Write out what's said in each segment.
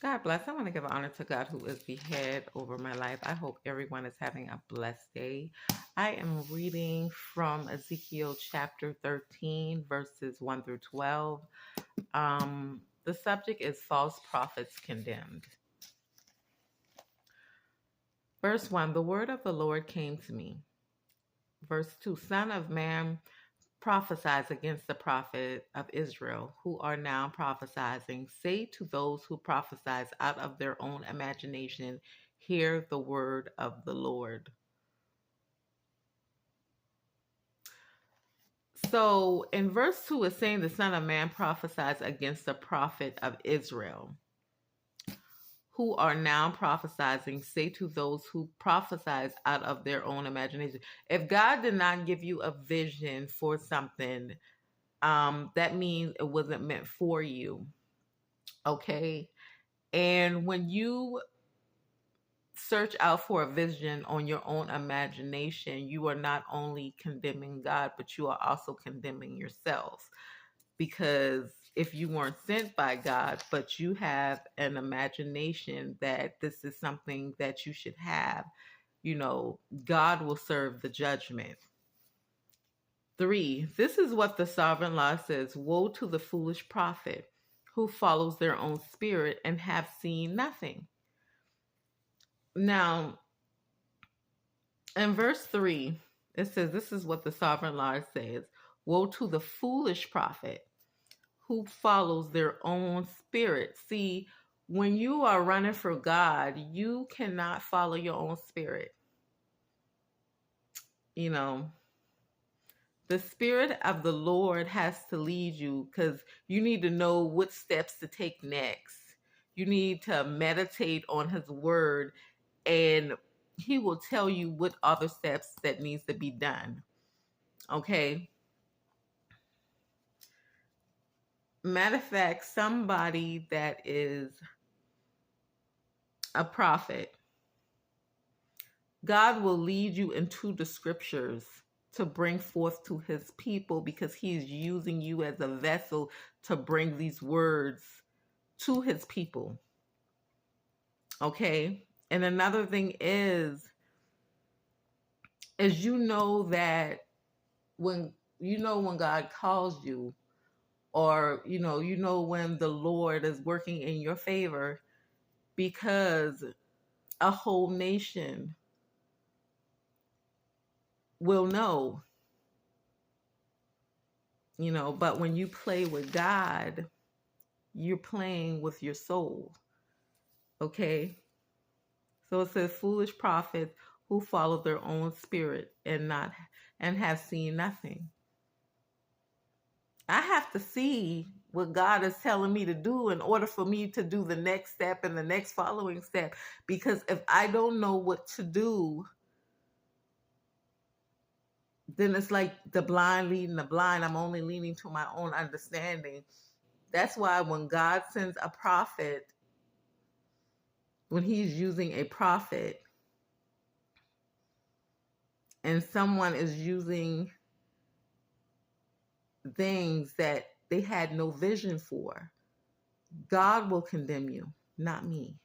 God bless. I want to give honor to God who is the head over my life. I hope everyone is having a blessed day. I am reading from Ezekiel chapter 13, verses 1 through 12. The subject is false prophets condemned. Verse 1, the word of the Lord came to me. Verse 2, Son of man, prophesies against the prophet of Israel who are now prophesying. Say to those who prophesy out of their own imagination, hear the word of the Lord. So in verse 2, it's saying the Son of Man prophesies against the prophet of Israel who are now prophesying. Say to those who prophesize out of their own imagination. If God did not give you a vision for something, that means it wasn't meant for you. Okay. And when you search out for a vision on your own imagination, you are not only condemning God, but you are also condemning yourself. Because if you weren't sent by God, but you have an imagination that this is something that you should have, God will serve the judgment. 3, this is what the sovereign law says. Woe to the foolish prophet who follows their own spirit and have seen nothing. Now, in verse 3, it says, this is what the sovereign law says. Woe to the foolish prophet who follows their own spirit. See, when you are running for God, you cannot follow your own spirit. The spirit of the Lord has to lead you, because you need to know what steps to take next. You need to meditate on his word, and he will tell you what other steps that needs to be done. Okay. Matter of fact, somebody that is a prophet, God will lead you into the scriptures to bring forth to his people, because he's using you as a vessel to bring these words to his people. Okay. And another thing is you know that when God calls you, or you know when the Lord is working in your favor, because a whole nation will know. But when you play with God, you're playing with your soul. Okay. So it says, foolish prophets who follow their own spirit and have seen nothing. I have to see what God is telling me to do in order for me to do the next step and the next following step. Because if I don't know what to do, then it's like the blind leading the blind. I'm only leaning to my own understanding. That's why when God sends a prophet, when he's using a prophet, and someone is using things that they had no vision for, God will condemn you, not me.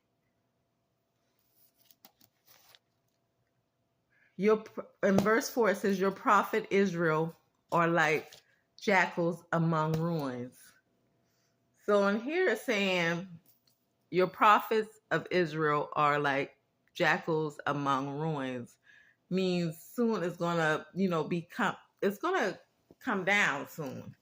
In verse 4, it says, your prophet Israel are like jackals among ruins. So in here it's saying your prophets of Israel are like jackals among ruins. Means soon it's gonna, it's gonna come down soon.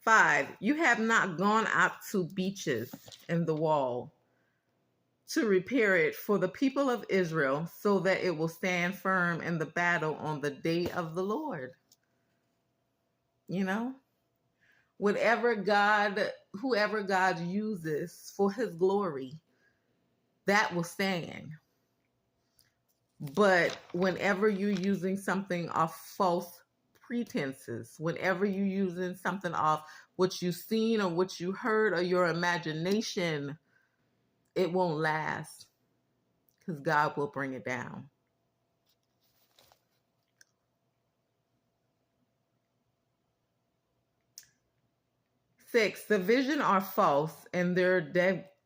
5, you have not gone out to beaches in the wall to repair it for the people of Israel, so that it will stand firm in the battle on the day of the Lord. Whoever God uses for his glory, that will stand. But whenever you're using something off false pretenses, whenever you're using something off what you've seen or what you heard or your imagination, it won't last, because God will bring it down. 6, the vision are false and their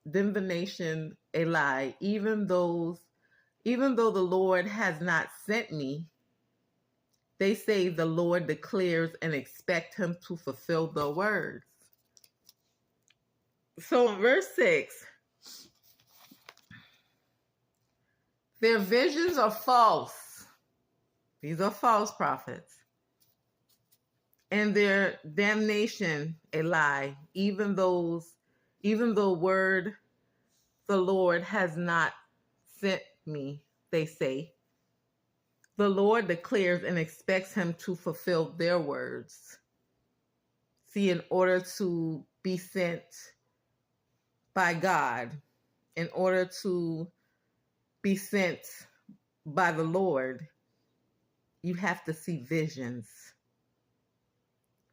divination a lie, even though the Lord has not sent me. They say the Lord declares and expect him to fulfill the words. So in verse 6, their visions are false. These are false prophets. And their damnation a lie, even the word the Lord has not sent me, they say. The Lord declares and expects him to fulfill their words. See, in order to be sent by God, in order to be sent by the Lord, you have to see visions,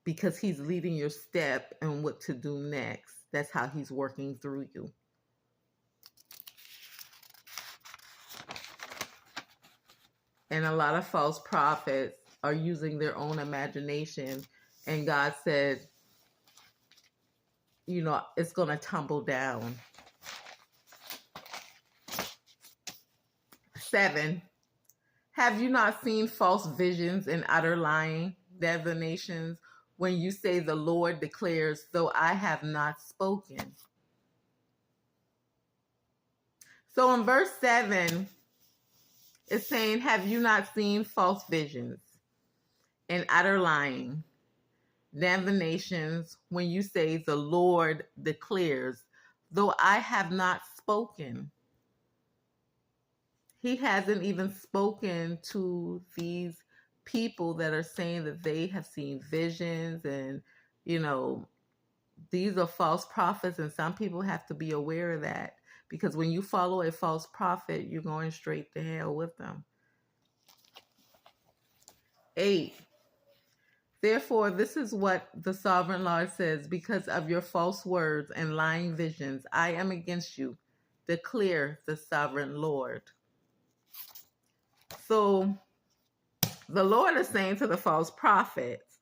because he's leading your step and what to do next. That's how he's working through you. And a lot of false prophets are using their own imagination. And God said, it's going to tumble down. 7, have you not seen false visions and utter lying, divinations, when you say the Lord declares, though I have not spoken? So in verse 7, it's saying, have you not seen false visions and utter lying, divinations, when you say the Lord declares, though I have not spoken? He hasn't even spoken to these people that are saying that they have seen visions, and these are false prophets, and some people have to be aware of that, because when you follow a false prophet, you're going straight to hell with them. 8, therefore this is what the sovereign Lord says, because of your false words and lying visions, I am against you, declare the sovereign Lord. So the Lord is saying to the false prophets,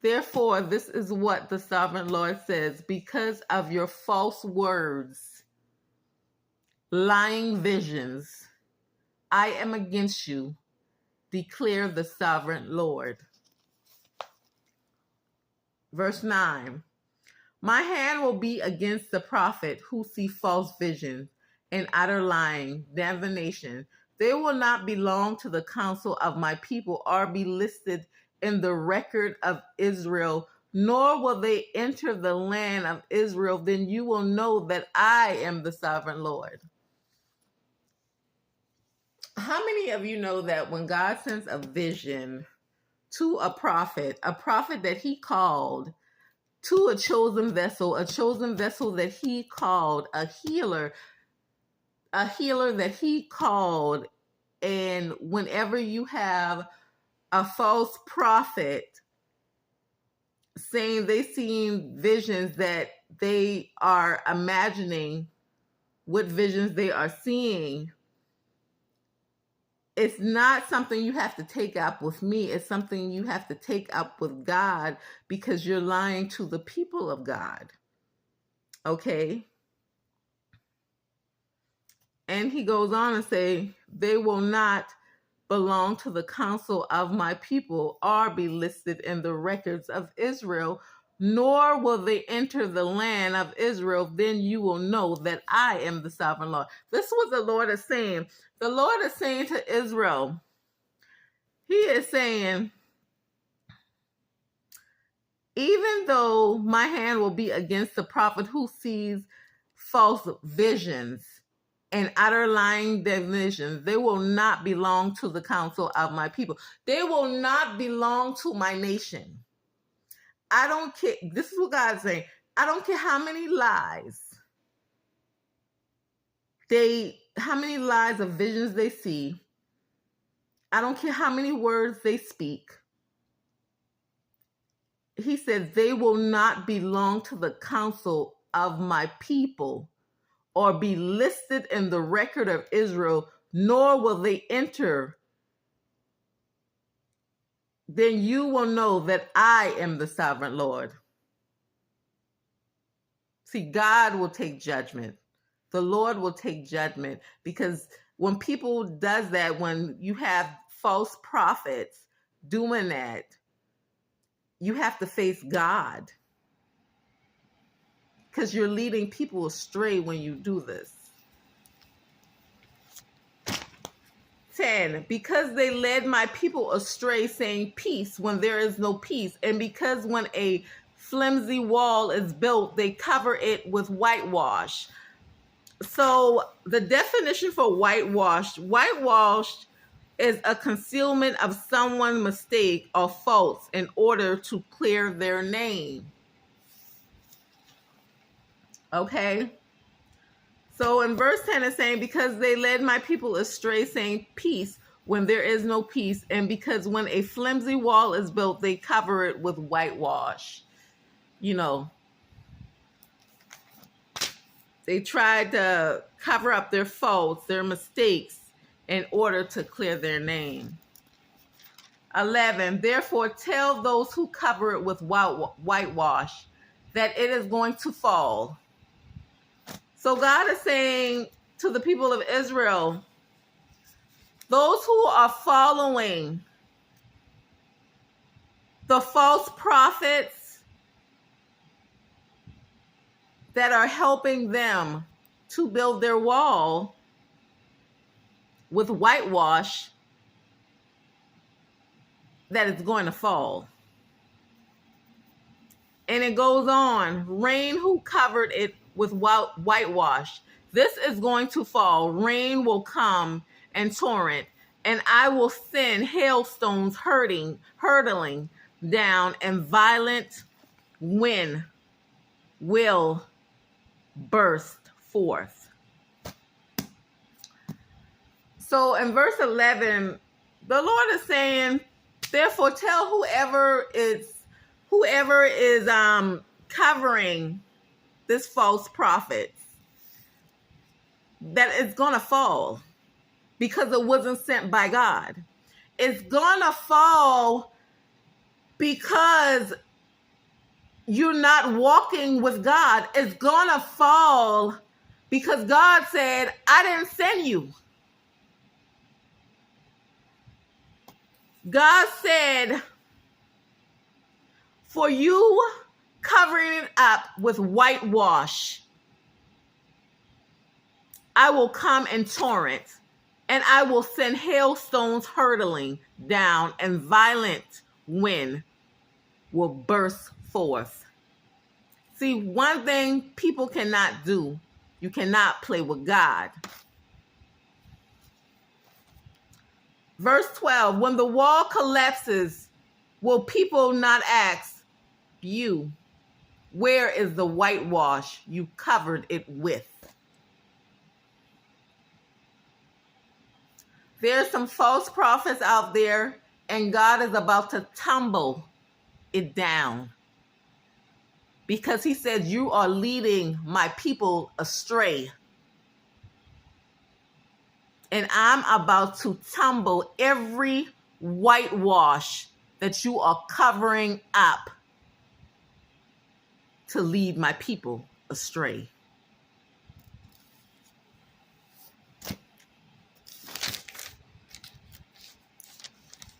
therefore, this is what the sovereign Lord says, because of your false words, lying visions, I am against you, declare the sovereign Lord. Verse 9, my hand will be against the prophet who see false visions and utter lying, divination. They will not belong to the council of my people or be listed in the record of Israel, nor will they enter the land of Israel. Then you will know that I am the sovereign Lord. How many of you know that when God sends a vision to a prophet that he called, to a chosen vessel that he called, a healer that he called, and whenever you have a false prophet saying they seen visions that they are imagining what visions they are seeing, it's not something you have to take up with me. It's something you have to take up with God, because you're lying to the people of God. Okay? And he goes on and say, they will not belong to the council of my people or be listed in the records of Israel, nor will they enter the land of Israel. Then you will know that I am the sovereign Lord. This is what the Lord is saying. The Lord is saying to Israel, he is saying, even though my hand will be against the prophet who sees false visions and utter lying divisions, they will not belong to the council of my people. They will not belong to my nation. I don't care. This is what God's saying. I don't care how many lies of visions they see. I don't care how many words they speak. He said they will not belong to the council of my people or be listed in the record of Israel, nor will they enter. Then you will know that I am the sovereign Lord. See, God will take judgment. The Lord will take judgment, because when people does that, when you have false prophets doing that, you have to face God, because you're leading people astray when you do this. 10, because they led my people astray, saying peace when there is no peace. And because when a flimsy wall is built, they cover it with whitewash. So the definition for whitewashed is a concealment of someone's mistake or faults in order to clear their name. Okay? So in verse 10 it's saying, because they led my people astray, saying peace when there is no peace, and because when a flimsy wall is built, they cover it with whitewash. You know, they tried to cover up their faults, their mistakes, in order to clear their name. 11, therefore tell those who cover it with whitewash that it is going to fall. So God is saying to the people of Israel, those who are following the false prophets that are helping them to build their wall with whitewash, that it's going to fall. And it goes on, rain who covered it with whitewash. This is going to fall. Rain will come and torrent, and I will send hailstones hurtling down, and violent wind will burst forth. So in verse 11, the Lord is saying, therefore tell whoever is covering this false prophet that it's going to fall, because it wasn't sent by God. It's going to fall because you're not walking with God. It's going to fall because God said, I didn't send you. God said, for you covering it up with whitewash, I will come in torrent, and I will send hailstones hurtling down, and violent wind will burst forth. See, one thing people cannot do, you cannot play with God. Verse 12, when the wall collapses, will people not ask you, where is the whitewash you covered it with? There's some false prophets out there, and God is about to tumble it down, because he said, you are leading my people astray. And I'm about to tumble every whitewash that you are covering up to lead my people astray.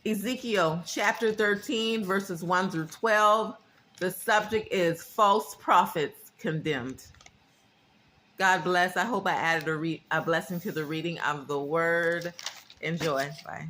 Ezekiel chapter 13, verses 1 through 12. The subject is false prophets condemned. God bless. I hope I added a blessing to the reading of the word. Enjoy. Bye.